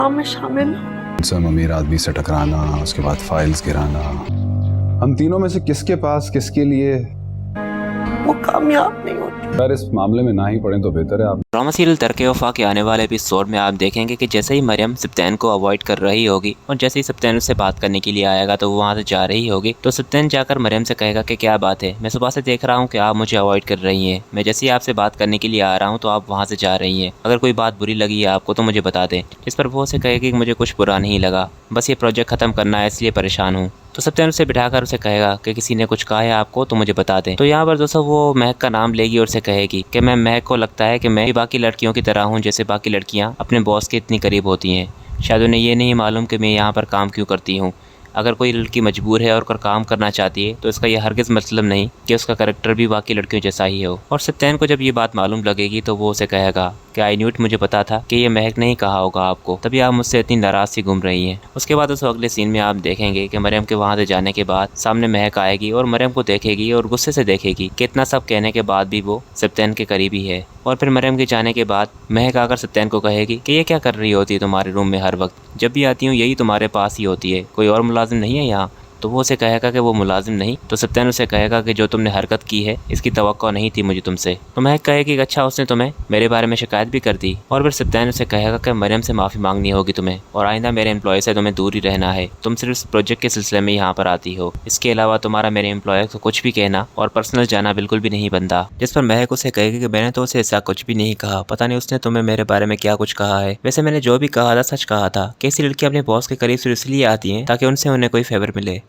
काम में शामिल हूँ। सब अमीर आदमी से टकराना, उसके बाद फाइल्स गिराना। हम तीनों में से किसके पास किसके लिए वो कामयाब नहीं होती। यार इस मामले में ना ही पड़े तो बेहतर है। आप ड्रामा सीरियल तरके वफा के आने वाले एपिसोड में आप देखेंगे कि जैसे ही मरियम सप्तैन को अवॉइड कर रही होगी और जैसे ही सप्तैन उससे बात करने के लिए आएगा तो वो वहाँ से जा रही होगी, तो सप्तैन जाकर मरियम से कहेगा कि क्या बात है, मैं सुबह से देख रहा हूँ कि आप मुझे अवॉइड कर रही हैं, मैं जैसे ही आपसे बात करने के लिए आ रहा हूँ तो आप वहाँ से जा रही हैं, अगर कोई बात बुरी लगी है आपको तो मुझे बता दें। इस पर वो उसे कहेगी कि मुझे कुछ बुरा नहीं लगा, बस ये प्रोजेक्ट ख़त्म करना है इसलिए परेशान हूँ। तो सप्तैन उसे बिठाकर उसे कहेगा कि किसी ने कुछ कहा है आपको तो मुझे बता दें। तो यहाँ पर दोस्तों वो महक का नाम लेगी और उसे कहेगी कि मैं महक को लगता है कि मैं भी बाकी लड़कियों की तरह हूँ, जैसे बाकी लड़कियाँ अपने बॉस के इतनी करीब होती हैं। शायद उन्हें ये नहीं मालूम कि मैं यहाँ पर काम क्यों करती हूँ। अगर कोई लड़की मजबूर है और काम करना चाहती है तो इसका यह हरगिज़ मतलब नहीं कि उसका करैक्टर भी बाकी लड़कियों जैसा ही हो। और सप्तैन को जब ये बात मालूम लगेगी तो वो उसे कहेगा कि आई न्यूट, मुझे पता था कि ये महक नहीं कहा होगा आपको, तभी आप मुझसे इतनी नाराज सी घूम रही हैं। उसके बाद उस अगले सीन में आप देखेंगे कि मरियम के वहाँ से जाने के बाद सामने महक आएगी और मरियम को देखेगी और गुस्से से देखेगी कि इतना सब कहने के बाद भी वो सप्तैन के करीबी है। और फिर मरियम के जाने के बाद महक आकर सप्तैन को कहेगी कि ये क्या कर रही होती है तुम्हारे रूम में, हर वक्त जब भी आती हूँ यही तुम्हारे पास ही होती है, कोई और मुलाजिम नहीं है यहाँ। तो वो उसे कहेगा कि वो मुलाजिम नहीं। तो सप्तैन उसे कहेगा कि जो तुमने हरकत की है इसकी तवक्को नहीं थी मुझे तुमसे। तो महक कहेगी कि अच्छा उसने तुम्हें मेरे बारे में शिकायत भी कर दी। और फिर सप्तैन उसे कहेगा कि मरियम से माफ़ी मांगनी होगी तुम्हें और आइंदा मेरे एम्प्लॉय से तुम्हें दूर ही रहना है, तुम सिर्फ इस प्रोजेक्ट के सिलसिले में यहाँ पर आती हो, इसके अलावा तुम्हारा मेरे एम्प्लॉय को कुछ भी कहना और पर्सनल जाना बिल्कुल भी नहीं बनता। जिस पर महक उसे कहेगी कि मैंने तो उसे ऐसा कुछ भी नहीं कहा, पता नहीं उसने तुम्हें मेरे बारे में क्या कुछ कहा है, वैसे मैंने जो भी कहा था सच कहा था। कैसी लड़की अपने बॉस के करीब सिर्फ इसलिए आती है ताकि उनसे उन्हें कोई फेवर मिले।